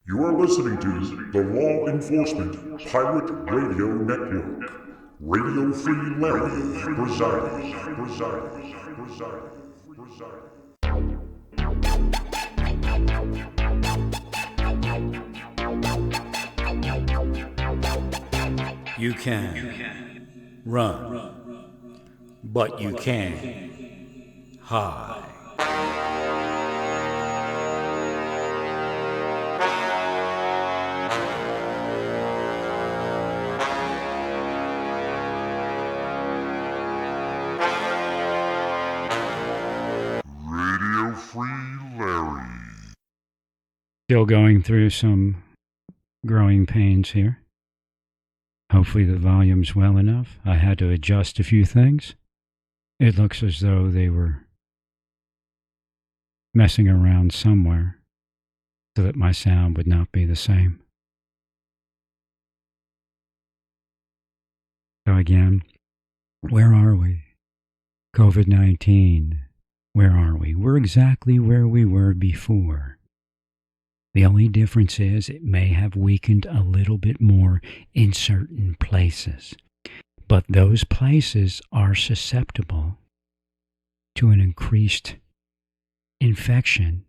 You are listening to the Law Enforcement Pirate Radio Network. Radio Free Larry Preside. You can run, but you can't hide. Radio Free Larry. Still going through some growing pains here. Hopefully the volume's well enough. I had to adjust a few things. It looks as though they were messing around somewhere so that my sound would not be the same. So again, where are we? COVID-19. Where are we? We're exactly where we were before. The only difference is it may have weakened a little bit more in certain places. But those places are susceptible to an increased infection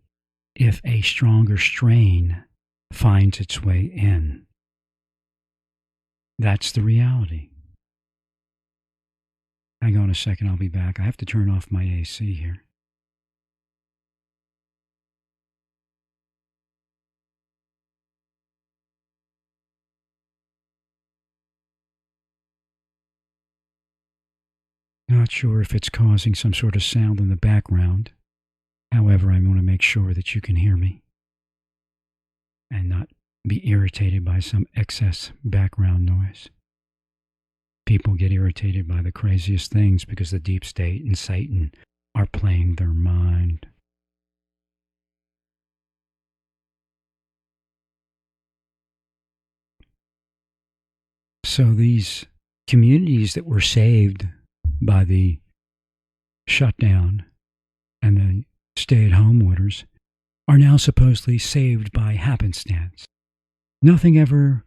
if a stronger strain finds its way in. That's the reality. Hang on a second, I'll be back. I have to turn off my AC here. Not sure if it's causing some sort of sound in the background. However, I want to make sure that you can hear me and not be irritated by some excess background noise. People get irritated by the craziest things because the deep state and Satan are playing their mind. So these communities that were saved by the shutdown and the stay-at-home orders are now supposedly saved by happenstance. Nothing ever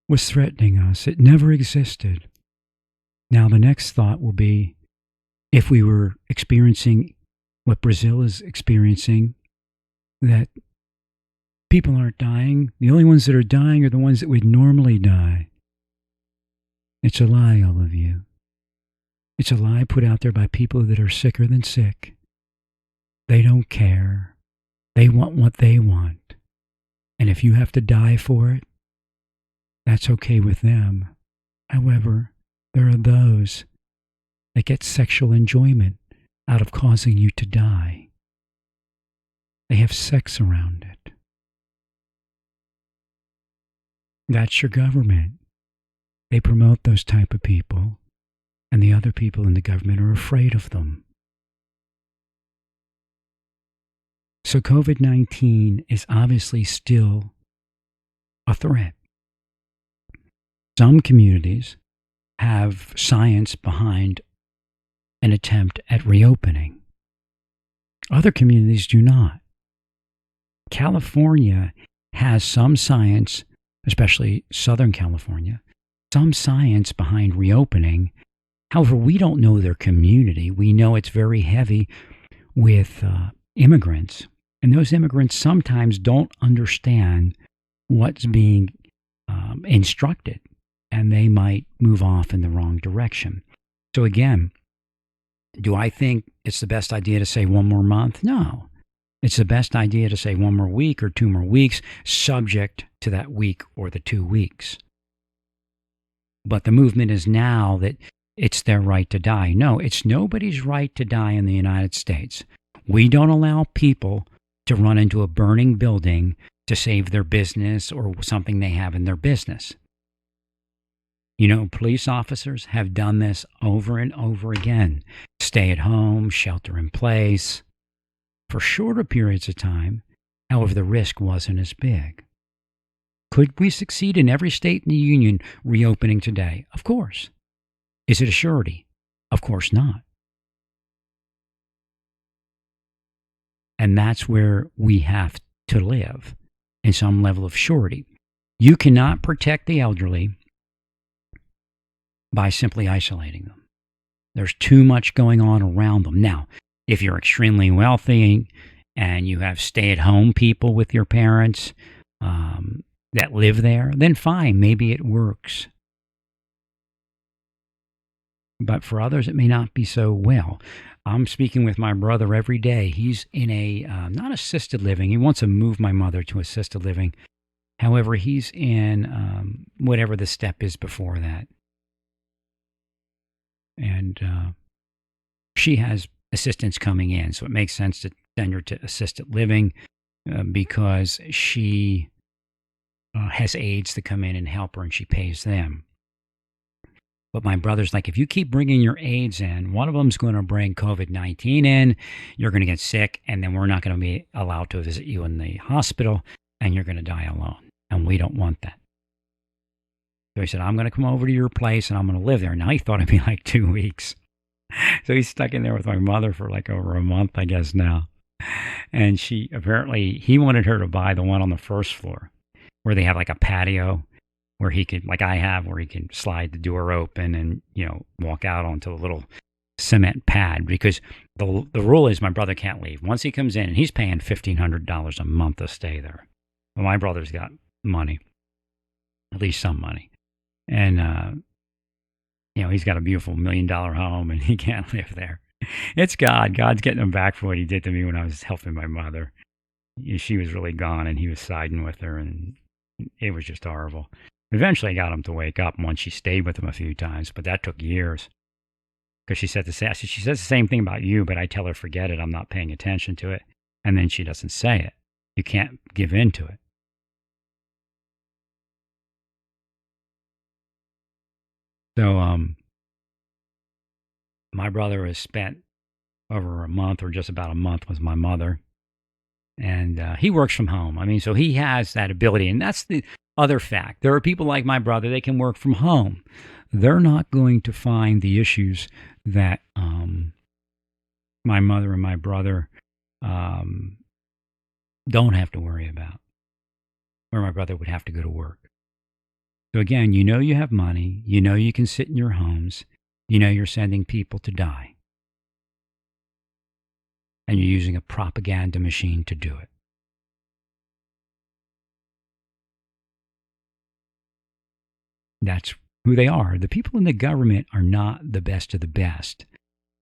was threatening us. It never existed. Now the next thought will be, if we were experiencing what Brazil is experiencing, that people aren't dying. The only ones that are dying are the ones that would normally die. It's a lie, all of you. It's a lie put out there by people that are sicker than sick. They don't care. They want what they want. And if you have to die for it, that's okay with them. However, there are those that get sexual enjoyment out of causing you to die. They have sex around it. That's your government. They promote those type of people. And the other people in the government are afraid of them. So COVID-19 is obviously still a threat. Some communities have science behind an attempt at reopening. Other communities do not. California has some science, especially Southern California, some science behind reopening. However, we don't know their community. We know it's very heavy with immigrants. And those immigrants sometimes don't understand what's being instructed. And they might move off in the wrong direction. So again, do I think it's the best idea to say one more month? No. It's the best idea to say one more week or 2 more weeks, subject to that week or the 2 weeks. But the movement is now that it's their right to die. No, it's nobody's right to die in the United States. We don't allow people to run into a burning building to save their business or something they have in their business. You know, police officers have done this over and over again. Stay at home, shelter in place, for shorter periods of time. However, the risk wasn't as big. Could we succeed in every state in the union reopening today? Of course. Is it a surety? Of course not. And that's where we have to live. in some level of surety. You cannot protect the elderly by simply isolating them. There's too much going on around them. Now, if you're extremely wealthy and you have stay-at-home people with your parents that live there, then fine, maybe it works. But for others, it may not be so well. I'm speaking with my brother every day. He's in a, not assisted living. He wants to move my mother to assisted living. However, he's in whatever the step is before that. And she has assistance coming in, so it makes sense to send her to assisted living because she has aides to come in and help her, and she pays them. But my brother's like, if you keep bringing your aides in, one of them's going to bring COVID-19 in, you're going to get sick, and then we're not going to be allowed to visit you in the hospital, and you're going to die alone. And we don't want that. So he said, I'm going to come over to your place, and I'm going to live there. Now, he thought it'd be like 2 weeks. So he's stuck in there with my mother for like over a month, I guess now. And he wanted her to buy the one on the first floor where they have like a patio where he could, like I have, where he can slide the door open and, walk out onto a little cement pad, because the rule is my brother can't leave. Once he comes in, and he's paying $1,500 a month to stay there. Well, my brother's got money, at least some money. And, he's got a beautiful $1 million home, and he can't live there. It's God. God's getting him back for what he did to me when I was helping my mother. She was really gone, and he was siding with her, and it was just horrible. Eventually, I got him to wake up once she stayed with him a few times, but that took years. Because she said she says the same thing about you, but I tell her, forget it, I'm not paying attention to it. And then she doesn't say it. You can't give in to it. So, my brother has spent over a month, or just about a month, with my mother. And he works from home. I mean, so he has that ability. And that's the other fact. There are people like my brother, they can work from home. They're not going to find the issues that my mother and my brother don't have to worry about, where my brother would have to go to work. So again, you have money. You can sit in your homes. You're sending people to die. And you're using a propaganda machine to do it. That's who they are. The people in the government are not the best of the best.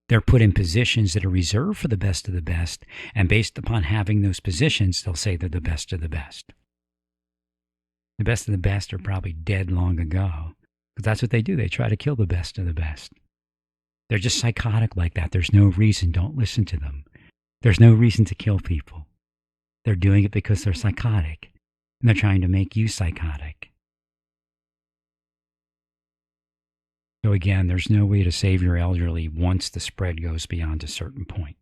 They're put in positions that are reserved for the best of the best, and based upon having those positions, they'll say they're the best of the best. The best of the best are probably dead long ago, because that's what they do. They try to kill the best of the best. They're just psychotic like that. There's no reason. Don't listen to them. There's no reason to kill people. They're doing it because they're psychotic, and they're trying to make you psychotic. So again, there's no way to save your elderly once the spread goes beyond a certain point.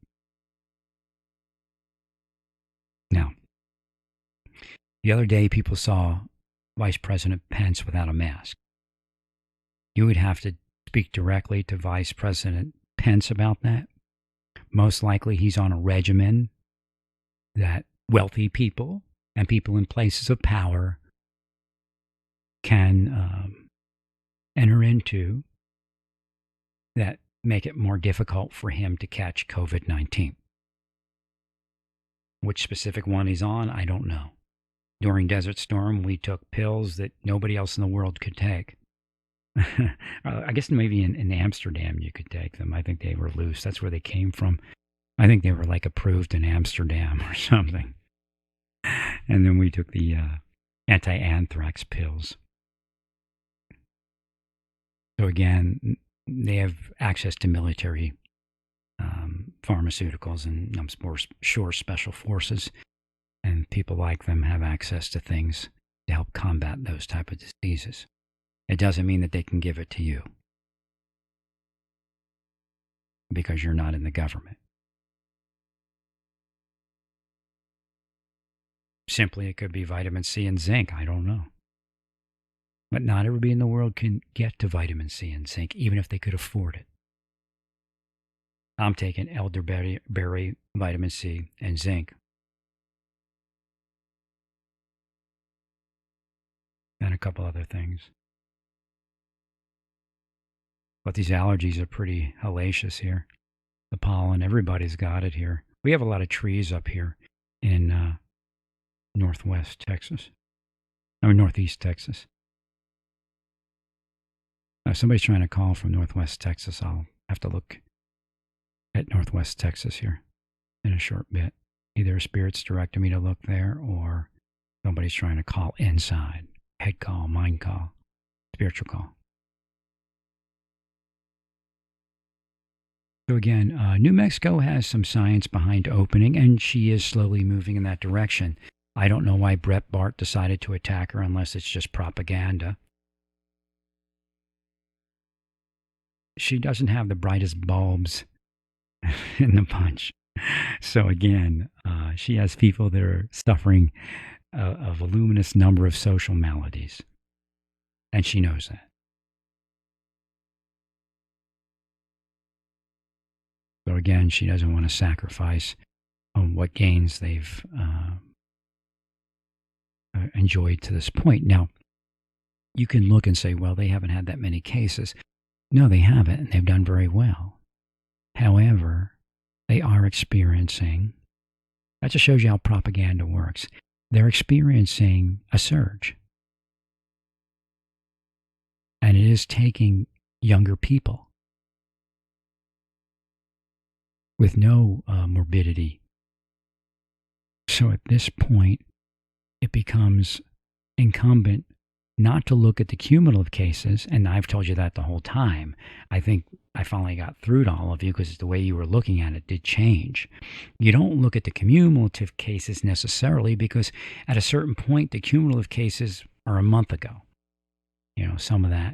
Now, the other day people saw Vice President Pence without a mask. You would have to speak directly to Vice President Pence about that. Most likely he's on a regimen that wealthy people and people in places of power can enter into that make it more difficult for him to catch COVID-19. Which specific one he's on, I don't know. During Desert Storm, we took pills that nobody else in the world could take. I guess maybe in Amsterdam you could take them. I think they were loose. That's where they came from. I think they were like approved in Amsterdam or something. And then we took the anti-anthrax pills. So again, they have access to military pharmaceuticals, and I'm sure special forces and people like them have access to things to help combat those type of diseases. It doesn't mean that they can give it to you because you're not in the government. Simply, it could be vitamin C and zinc. I don't know. But not everybody in the world can get to vitamin C and zinc, even if they could afford it. I'm taking elderberry, vitamin C, and zinc. and a couple other things. But these allergies are pretty hellacious here. The pollen, everybody's got it here. We have a lot of trees up here in northwest Texas, or northeast Texas. Somebody's trying to call from northwest Texas. I'll have to look at northwest Texas here in a short bit. Either Spirit's directing me to look there, or somebody's trying to call inside. Head call, mind call, spiritual call. So again, New Mexico has some science behind opening, and she is slowly moving in that direction. I don't know why Breitbart decided to attack her unless it's just propaganda. She doesn't have the brightest bulbs in the bunch. So again, she has people that are suffering a voluminous number of social maladies. And she knows that. So again, she doesn't want to sacrifice on what gains they've enjoyed to this point. Now, you can look and say, well, they haven't had that many cases. No, they haven't, and they've done very well. However, they are experiencing, that just shows you how propaganda works. They're experiencing a surge. And it is taking younger people with no morbidity. So at this point, it becomes incumbent not to look at the cumulative cases, and I've told you that the whole time. I think I finally got through to all of you because the way you were looking at it did change. You don't look at the cumulative cases necessarily because at a certain point, the cumulative cases are a month ago. You know, some of that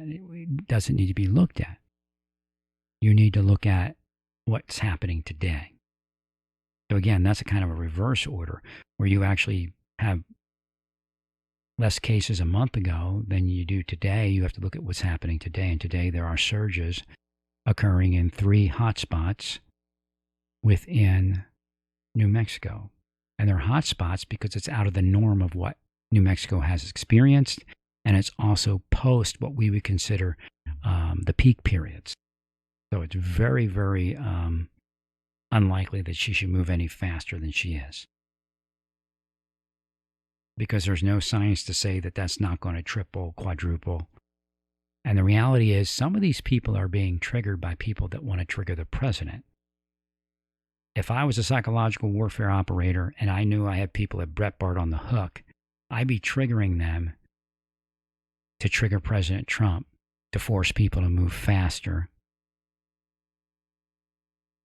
doesn't need to be looked at. You need to look at what's happening today. So again, that's a kind of a reverse order where you actually have less cases a month ago than you do today. You have to look at what's happening today. And today there are surges occurring in 3 hotspots within New Mexico. And they're hotspots because it's out of the norm of what New Mexico has experienced. And it's also post what we would consider the peak periods. So it's very, very unlikely that she should move any faster than she is. Because there's no science to say that that's not going to triple, quadruple. And the reality is some of these people are being triggered by people that want to trigger the president. If I was a psychological warfare operator and I knew I had people at Breitbart on the hook, I'd be triggering them to trigger President Trump to force people to move faster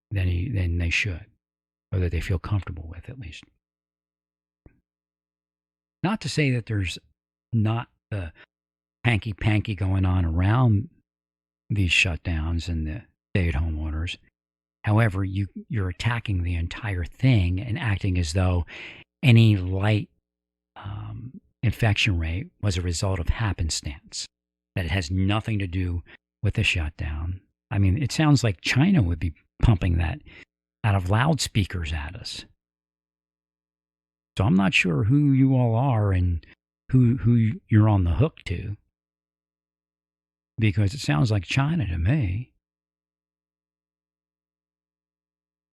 than they should, or that they feel comfortable with at least. Not to say that there's not the hanky-panky going on around these shutdowns and the stay-at-home orders. However, you're attacking the entire thing and acting as though any light infection rate was a result of happenstance, that it has nothing to do with the shutdown. I mean, it sounds like China would be pumping that out of loudspeakers at us. So I'm not sure who you all are and who you're on the hook to, because it sounds like China to me.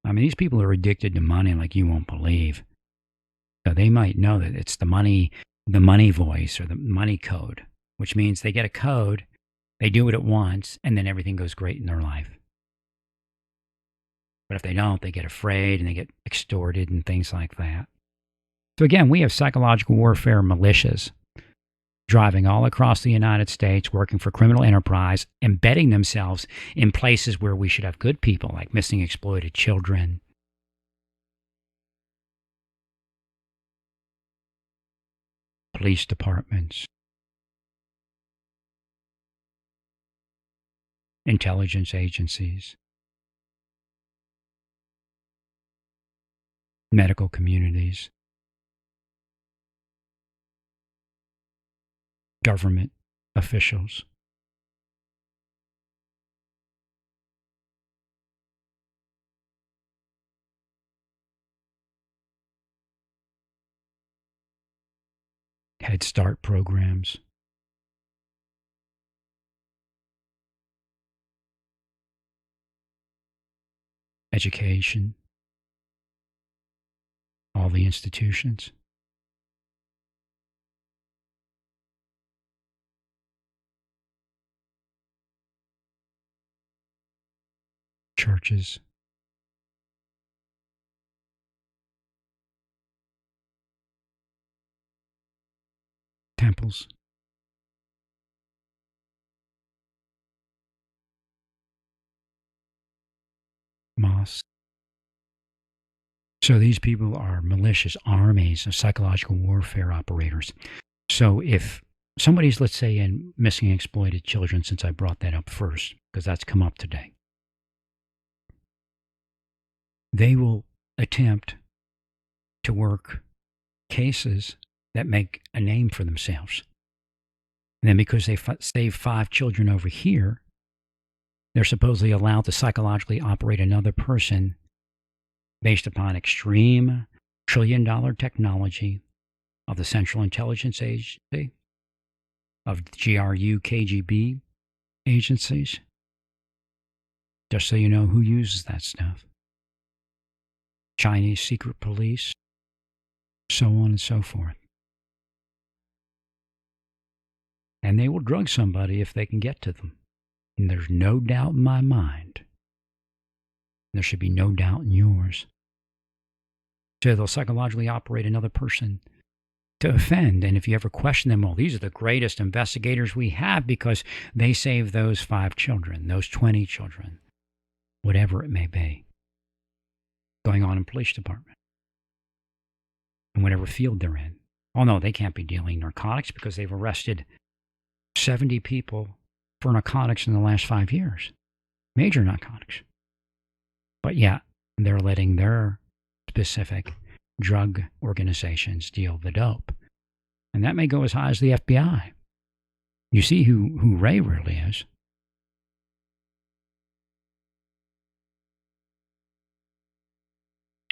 I mean, these people are addicted to money like you won't believe. So they might know that it's the money voice or the money code, which means they get a code, they do it at once, and then everything goes great in their life. But if they don't, they get afraid and they get extorted and things like that. So again, we have psychological warfare militias driving all across the United States, working for criminal enterprise, embedding themselves in places where we should have good people, like missing exploited children, police departments, intelligence agencies, medical communities, government officials. Head Start programs. education, all the institutions. Churches, temples, mosques. So these people are malicious armies of psychological warfare operators. So if somebody's, let's say, in missing and exploited children, since I brought that up first, because that's come up today, they will attempt to work cases that make a name for themselves. And then because they save 5 children over here, they're supposedly allowed to psychologically operate another person based upon extreme trillion-dollar technology of the Central Intelligence Agency, of GRU, KGB agencies, just so you know who uses that stuff. Chinese secret police, so on and so forth. And they will drug somebody if they can get to them. And there's no doubt in my mind. There should be no doubt in yours. So they'll psychologically operate another person to offend. And if you ever question them, well, these are the greatest investigators we have because they saved those 5 children, those 20 children, whatever it may be, going on in police department, in whatever field they're in. Oh, no, they can't be dealing narcotics because they've arrested 70 people for narcotics in the last 5 years, major narcotics. But yeah, they're letting their specific drug organizations deal the dope. And that may go as high as the FBI. You see who Ray really is.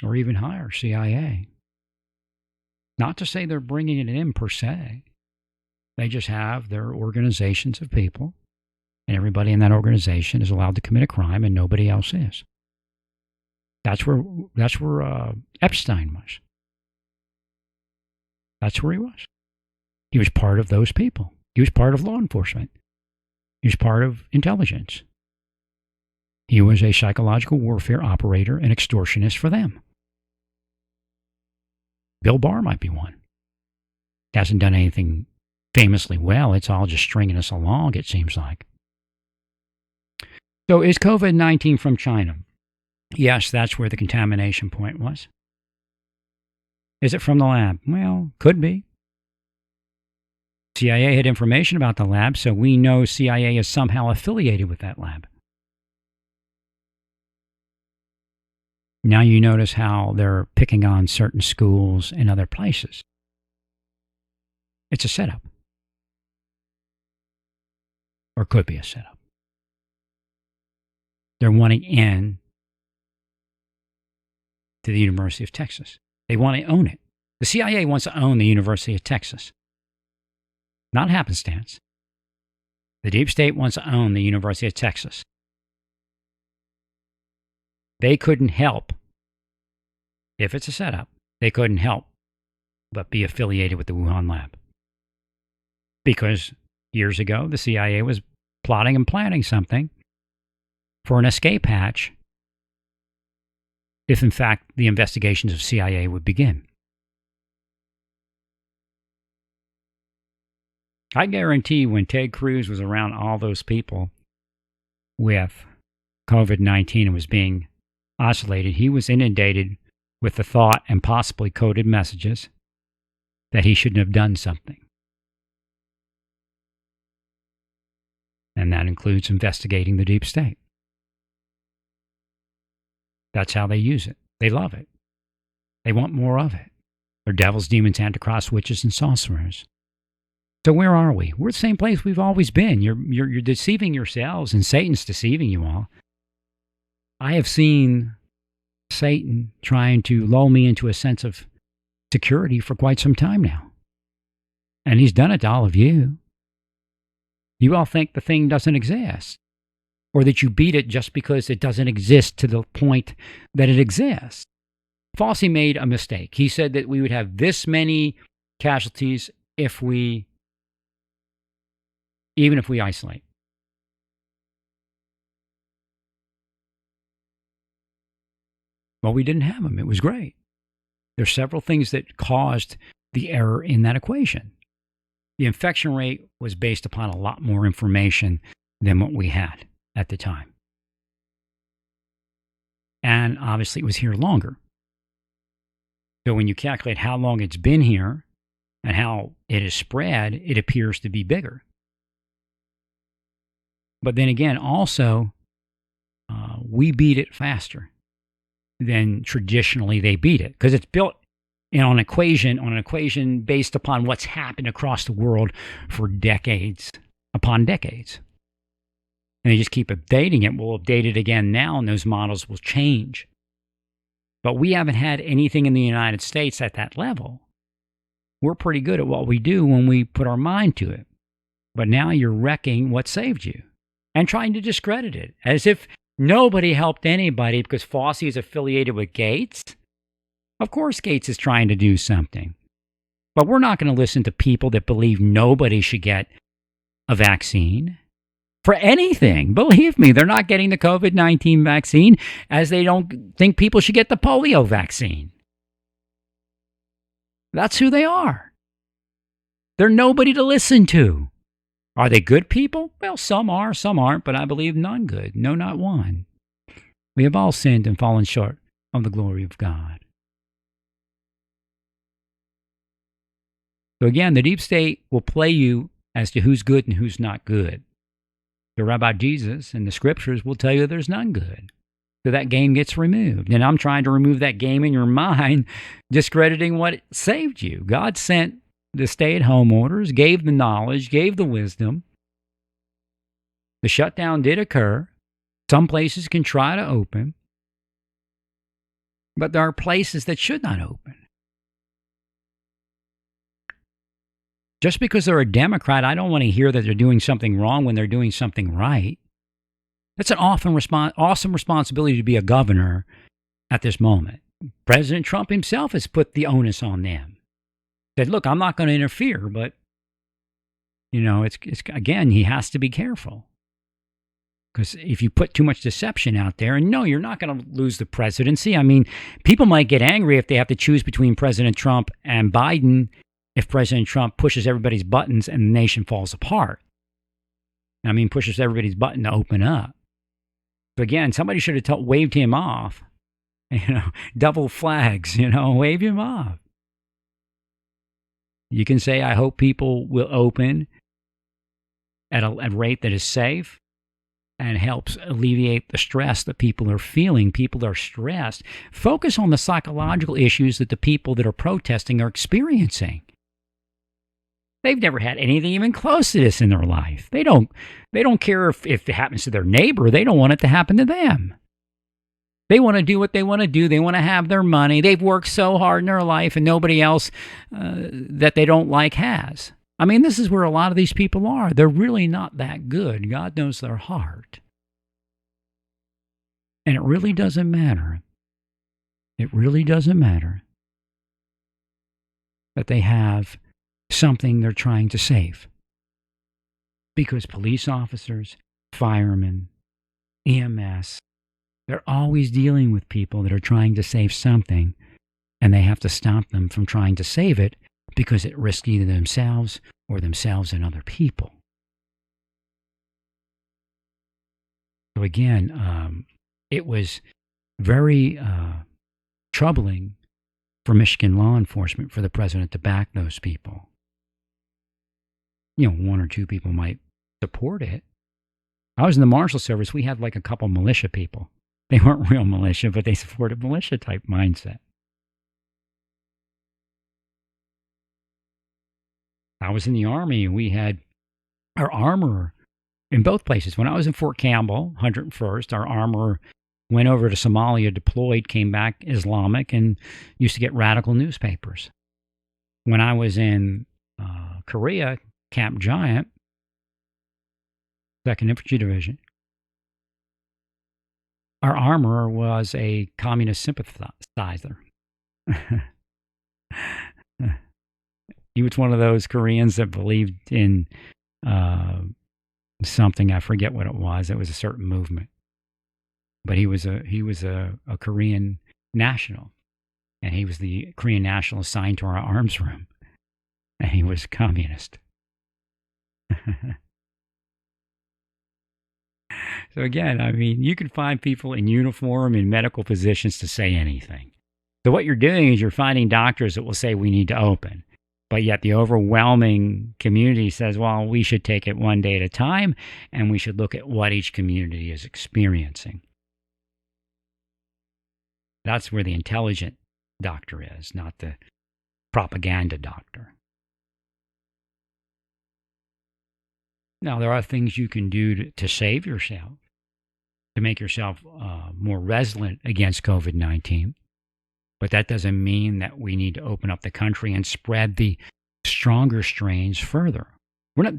Or even higher, CIA. Not to say they're bringing it in per se. They just have their organizations of people, and everybody in that organization is allowed to commit a crime, and nobody else is. That's where Epstein was. That's where he was. He was part of those people. He was part of law enforcement. He was part of intelligence. He was a psychological warfare operator and extortionist for them. L.E.P.R might be one. Hasn't done anything famously well. It's all just stringing us along, it seems like. So is COVID-19 from China? Yes, that's where the contamination point was. Is it from the lab? Well, could be. CIA had information about the lab, so we know CIA is somehow affiliated with that lab. Now you notice how they're picking on certain schools and other places. It's a setup. Or could be a setup. They're wanting in to the University of Texas. They want to own it. The CIA wants to own the University of Texas. Not happenstance. The deep state wants to own the University of Texas. They couldn't help, if it's a setup, they couldn't help but be affiliated with the Wuhan lab. Because years ago, the CIA was plotting and planning something for an escape hatch if, in fact, the investigations of CIA would begin. I guarantee when Ted Cruz was around all those people with COVID-19 and was being oscillated, he was inundated with the thought and possibly coded messages that he shouldn't have done something. And that includes investigating the deep state. That's how they use it. They love it. They want more of it. They're devils, demons, antichrists, witches, and sorcerers. So where are we? We're the same place we've always been. You're deceiving yourselves, and Satan's deceiving you all. I have seen Satan trying to lull me into a sense of security for quite some time now. And he's done it to all of you. You all think the thing doesn't exist. or that you beat it just because it doesn't exist to the point that it exists. Fauci made a mistake. He said that we would have this many casualties even if we isolate. Well, we didn't have them. It was great. There's several things that caused the error in that equation. The infection rate was based upon a lot more information than what we had at the time. And obviously it was here longer. So when you calculate how long it's been here and how it is spread, it appears to be bigger. But then again, also, we beat it faster than traditionally they beat it, because it's built on an equation based upon what's happened across the world for decades upon decades. And they just keep updating it. We'll update it again now, and those models will change. But we haven't had anything in the United States at that level. We're pretty good at what we do when we put our mind to it. But now you're wrecking what saved you and trying to discredit it as if nobody helped anybody because Fauci is affiliated with Gates. Of course, Gates is trying to do something. But we're not going to listen to people that believe nobody should get a vaccine for anything. Believe me, they're not getting the COVID-19 vaccine, as they don't think people should get the polio vaccine. That's who they are. They're nobody to listen to. Are they good people? Well, some are, some aren't, but I believe none good. No, not one. We have all sinned and fallen short of the glory of God. So again, the deep state will play you as to who's good and who's not good. The Rabbi Jesus and the scriptures will tell you there's none good. So that game gets removed. And I'm trying to remove that game in your mind, discrediting what saved you. God sent the stay-at-home orders, gave the knowledge, gave the wisdom. The shutdown did occur. Some places can try to open, but there are places that should not open. Just because they're a Democrat, I don't want to hear that they're doing something wrong when they're doing something right. That's an awesome responsibility to be a governor at this moment. President Trump himself has put the onus on them. Said, look, I'm not going to interfere, but, it's again, he has to be careful. Because if you put too much deception out there, and no, you're not going to lose the presidency. I mean, people might get angry if they have to choose between President Trump and Biden if President Trump pushes everybody's buttons and the nation falls apart. I mean, pushes everybody's button to open up. But again, somebody should have waved him off. Double flags, wave him off. You can say, I hope people will open at a rate that is safe and helps alleviate the stress that people are feeling. People are stressed. Focus on the psychological issues that the people that are protesting are experiencing. They've never had anything even close to this in their life. They don't care if it happens to their neighbor. They don't want it to happen to them. They want to do what they want to do. They want to have their money. They've worked so hard in their life, and nobody else that they don't like has. I mean, this is where a lot of these people are. They're really not that good. God knows their heart. And it really doesn't matter. It really doesn't matter that they have something they're trying to save. Because police officers, firemen, EMS, they're always dealing with people that are trying to save something, and they have to stop them from trying to save it because it risks either themselves and other people. So again, it was very troubling for Michigan law enforcement for the president to back those people. One or two people might support it. I was in the Marshal Service. We had like a couple militia people. They weren't real militia, but they supported militia type mindset. I was in the Army. We had our armorer in both places. When I was in Fort Campbell, 101st, our armorer went over to Somalia, deployed, came back Islamic, and used to get radical newspapers. When I was in Korea, Camp Giant, 2nd Infantry Division, our armorer was a communist sympathizer. He was one of those Koreans that believed in something. I forget what it was. It was a certain movement, but he was a Korean national, and he was the Korean national assigned to our arms room, and he was communist. So again, I mean, you can find people in uniform in medical positions to say anything. So what you're doing is you're finding doctors that will say we need to open. But yet the overwhelming community says, well, we should take it one day at a time, and we should look at what each community is experiencing. That's where the intelligent doctor is, not the propaganda doctor. Now, there are things you can do to save yourself, to make yourself more resilient against COVID-19. But that doesn't mean that we need to open up the country and spread the stronger strains further.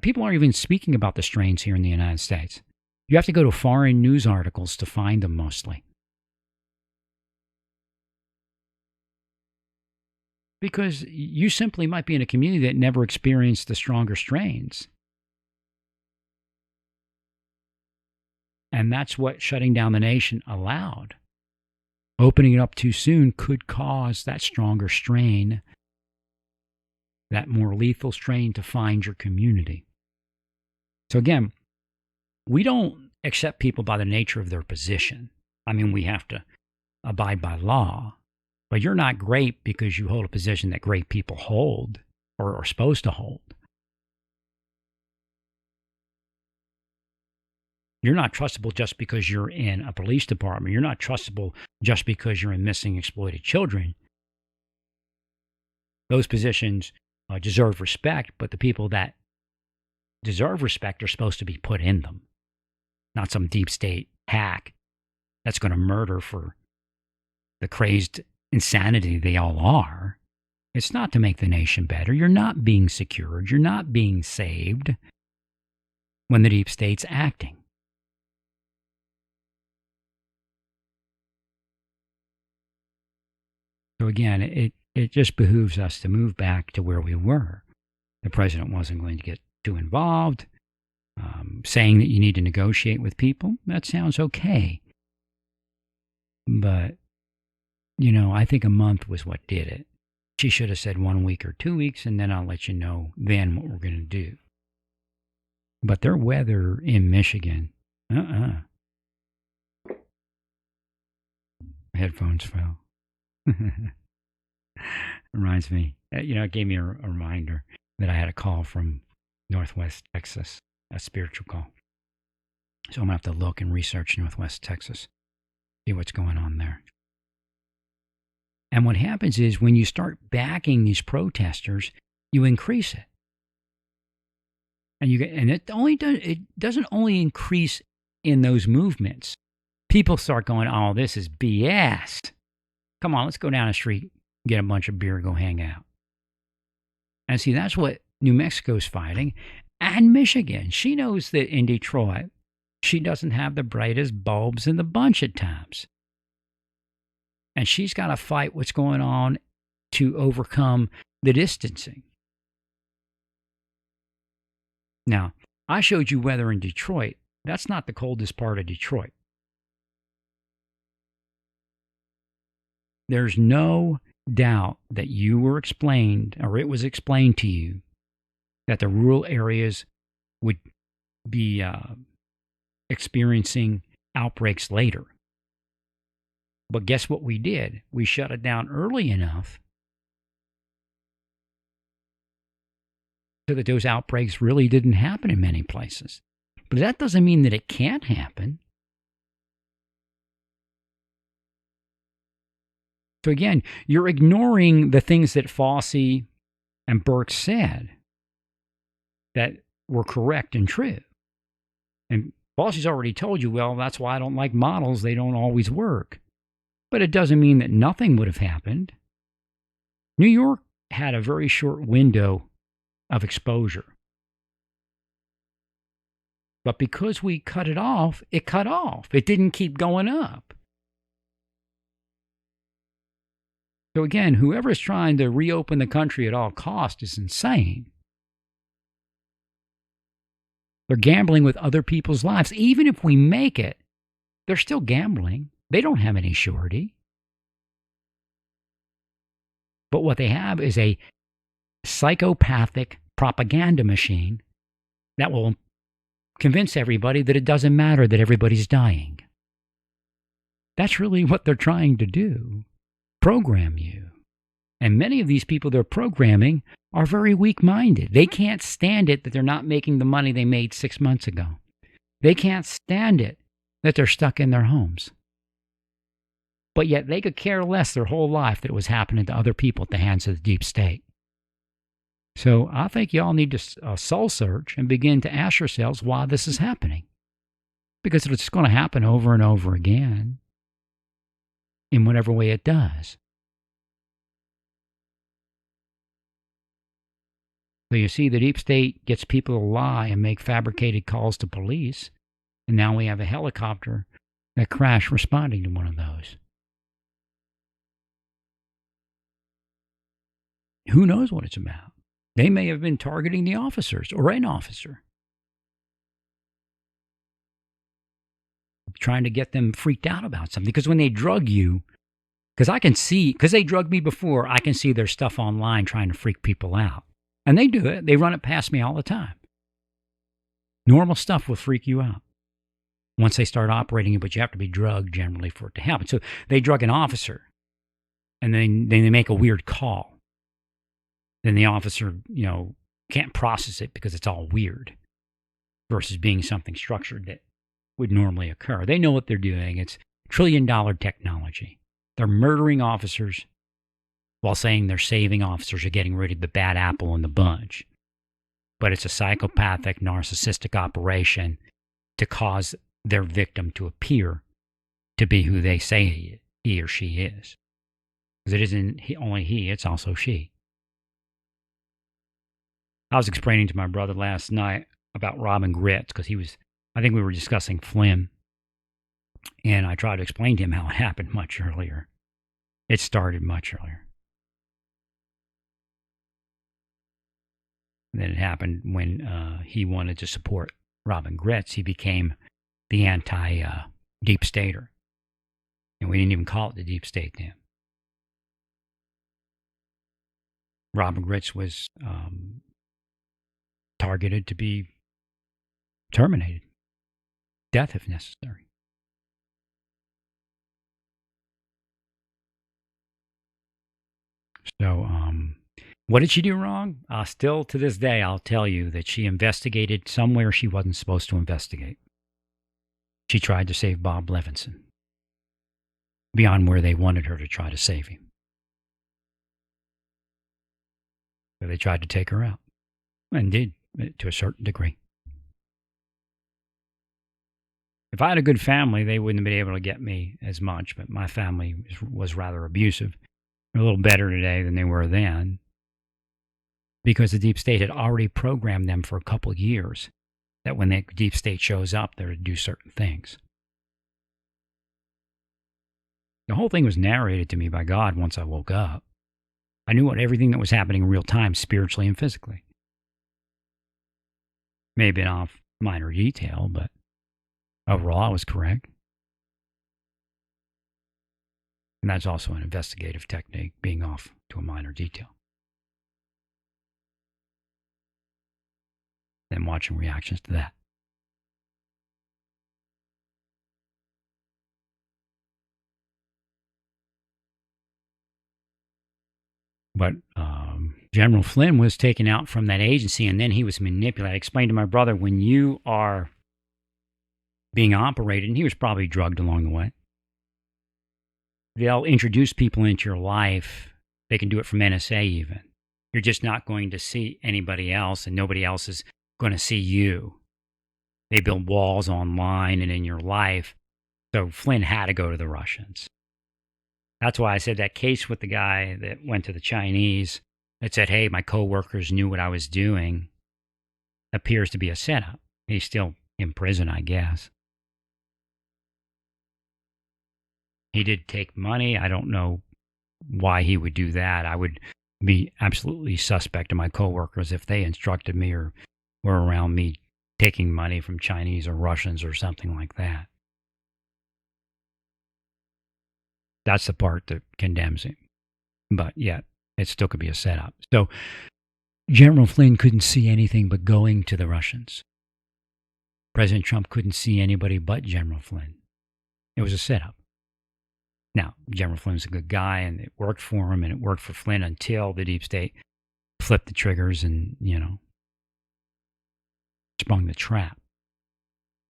People aren't even speaking about the strains here in the United States. You have to go to foreign news articles to find them mostly. Because you simply might be in a community that never experienced the stronger strains. And that's what shutting down the nation allowed. Opening it up too soon could cause that stronger strain, that more lethal strain, to find your community. So again, we don't accept people by the nature of their position. I mean, we have to abide by law, but you're not great because you hold a position that great people hold or are supposed to hold. You're not trustable just because you're in a police department. You're not trustable just because you're in missing exploited children. Those positions deserve respect, but the people that deserve respect are supposed to be put in them, not some deep state hack that's going to murder for the crazed insanity they all are. It's not to make the nation better. You're not being secured. You're not being saved when the deep state's acting. So again, it just behooves us to move back to where we were. The president wasn't going to get too involved. Saying that you need to negotiate with people, that sounds okay. But, I think a month was what did it. She should have said 1 week or 2 weeks, and then I'll let you know then what we're going to do. But their weather in Michigan, headphones fell. Reminds me, it gave me a reminder that I had a call from Northwest Texas, a spiritual call. So I'm going to have to look and research Northwest Texas, see what's going on there. And what happens is when you start backing these protesters, you increase it. And it doesn't only increase in those movements. People start going, oh, this is BS. Come on, let's go down the street, get a bunch of beer, go hang out. And see, that's what New Mexico's fighting. And Michigan. She knows that in Detroit, she doesn't have the brightest bulbs in the bunch at times. And she's got to fight what's going on to overcome the distancing. Now, I showed you weather in Detroit. That's not the coldest part of Detroit. There's no doubt that you were explained, or it was explained to you, that the rural areas would be experiencing outbreaks later. But guess what we did? We shut it down early enough so that those outbreaks really didn't happen in many places. But that doesn't mean that it can't happen. So again, you're ignoring the things that Fauci and Burke said that were correct and true. And Fauci's already told you, well, that's why I don't like models. They don't always work. But it doesn't mean that nothing would have happened. New York had a very short window of exposure. But because we cut it off, it cut off. It didn't keep going up. So again, whoever's trying to reopen the country at all costs is insane. They're gambling with other people's lives. Even if we make it, they're still gambling. They don't have any surety. But what they have is a psychopathic propaganda machine that will convince everybody that it doesn't matter that everybody's dying. That's really what they're trying to do. Program you. And many of these people they're programming are very weak-minded. They can't stand it that they're not making the money they made 6 months ago. They can't stand it that they're stuck in their homes. But yet they could care less their whole life that it was happening to other people at the hands of the deep state. So I think y'all need to soul search and begin to ask yourselves why this is happening. Because it's going to happen over and over again in whatever way it does. So you see, the deep state gets people to lie and make fabricated calls to police, and now we have a helicopter that crashed responding to one of those. Who knows what it's about? They may have been targeting the officers or an officer, trying to get them freaked out about something. Because when they drug you, because they drugged me before, I can see their stuff online trying to freak people out. And they do it. They run it past me all the time. Normal stuff will freak you out once they start operating it, but you have to be drugged generally for it to happen. So they drug an officer, and then they make a weird call. Then the officer, can't process it because it's all weird versus being something structured that would normally occur. They know what they're doing. It's trillion-dollar technology. They're murdering officers while saying they're saving officers or getting rid of the bad apple in the bunch. But it's a psychopathic, narcissistic operation to cause their victim to appear to be who they say he or she is. Because it isn't only he, it's also she. I was explaining to my brother last night about Robin Grits because I think we were discussing Flynn. And I tried to explain to him how it happened much earlier. It started much earlier. And then it happened when he wanted to support Robin Grits. He became the anti-deep stater. And we didn't even call it the deep state then. Robin Grits was targeted to be terminated. Death if necessary. So, what did she do wrong? Still to this day, I'll tell you that she investigated somewhere she wasn't supposed to investigate. She tried to save Bob Levinson beyond where they wanted her to try to save him. So they tried to take her out, and did to a certain degree. If I had a good family, they wouldn't have been able to get me as much, but my family was rather abusive. They're a little better today than they were then, because the deep state had already programmed them for a couple of years that when the deep state shows up, they're to do certain things. The whole thing was narrated to me by God once I woke up. I knew everything that was happening in real time, spiritually and physically. May have been off minor detail, but overall I was correct. And that's also an investigative technique, being off to a minor detail. Then watching reactions to that. But General Flynn was taken out from that agency, and then he was manipulated. I explained to my brother, when you are being operated, and he was probably drugged along the way, they'll introduce people into your life. They can do it from NSA even. You're just not going to see anybody else, and nobody else is going to see you. They build walls online and in your life. So Flynn had to go to the Russians. That's why I said that case with the guy that went to the Chinese that said, hey, my coworkers knew what I was doing, appears to be a setup. He still in prison, I guess. He did take money. I don't know why he would do that. I would be absolutely suspect to my coworkers if they instructed me or were around me taking money from Chinese or Russians or something like that. That's the part that condemns him. But yet, it still could be a setup. So General Flynn couldn't see anything but going to the Russians. President Trump couldn't see anybody but General Flynn. It was a setup. Now, General Flynn's a good guy, and it worked for him, and it worked for Flynn until the deep state flipped the triggers and, sprung the trap.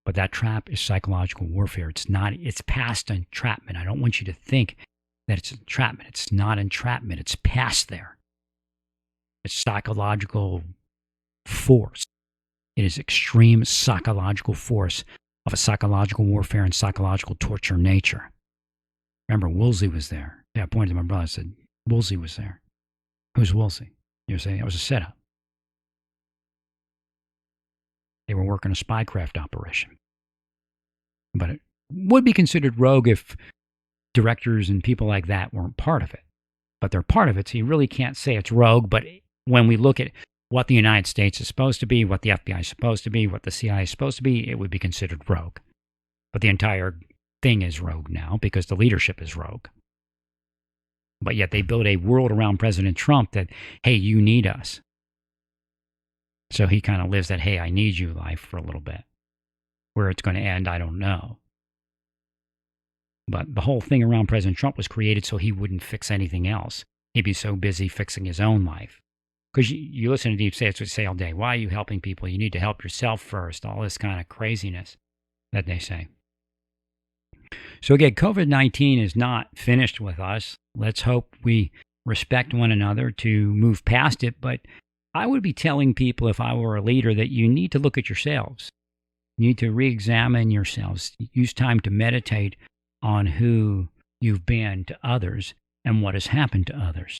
But that trap is psychological warfare. It's past entrapment. I don't want you to think that it's entrapment. It's not entrapment. It's past there. It's psychological force. It is extreme psychological force of a psychological warfare and psychological torture nature. Remember, Woolsey was there. Yeah, I pointed to my brother. I said, Woolsey was there. Who's Woolsey? You were saying it was a setup. They were working a spycraft operation. But it would be considered rogue if directors and people like that weren't part of it. But they're part of it, so you really can't say it's rogue. But when we look at what the United States is supposed to be, what the FBI is supposed to be, what the CIA is supposed to be, it would be considered rogue. But the entire thing is rogue now because the leadership is rogue. But yet they build a world around President Trump that, hey, you need us. So he kind of lives that, hey, I need you life for a little bit. Where it's going to end, I don't know. But the whole thing around President Trump was created so he wouldn't fix anything else. He'd be so busy fixing his own life. Because you listen to Deep State, that's what they say all day. Why are you helping people? You need to help yourself first. All this kind of craziness that they say. So again, COVID-19 is not finished with us. Let's hope we respect one another to move past it. But I would be telling people, if I were a leader, that you need to look at yourselves. You need to re-examine yourselves. Use time to meditate on who you've been to others and what has happened to others.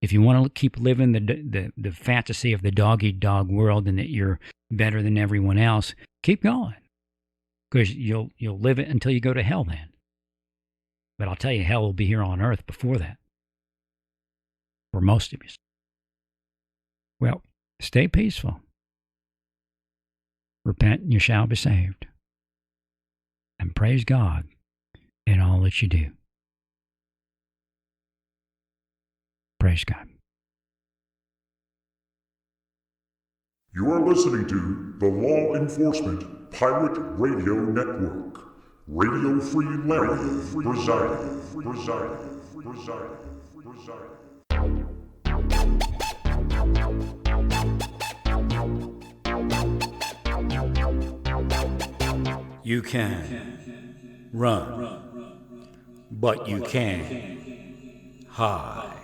If you want to keep living the fantasy of the dog-eat-dog world and that you're better than everyone else, keep going. Because you'll live it until you go to hell then. But I'll tell you, hell will be here on earth before that. For most of you. Well, stay peaceful. Repent and you shall be saved. And praise God in all that you do. Praise God. You are listening to the Law Enforcement Pirate Radio Network. Radio Free Larry presiding. You can run, but you can hide.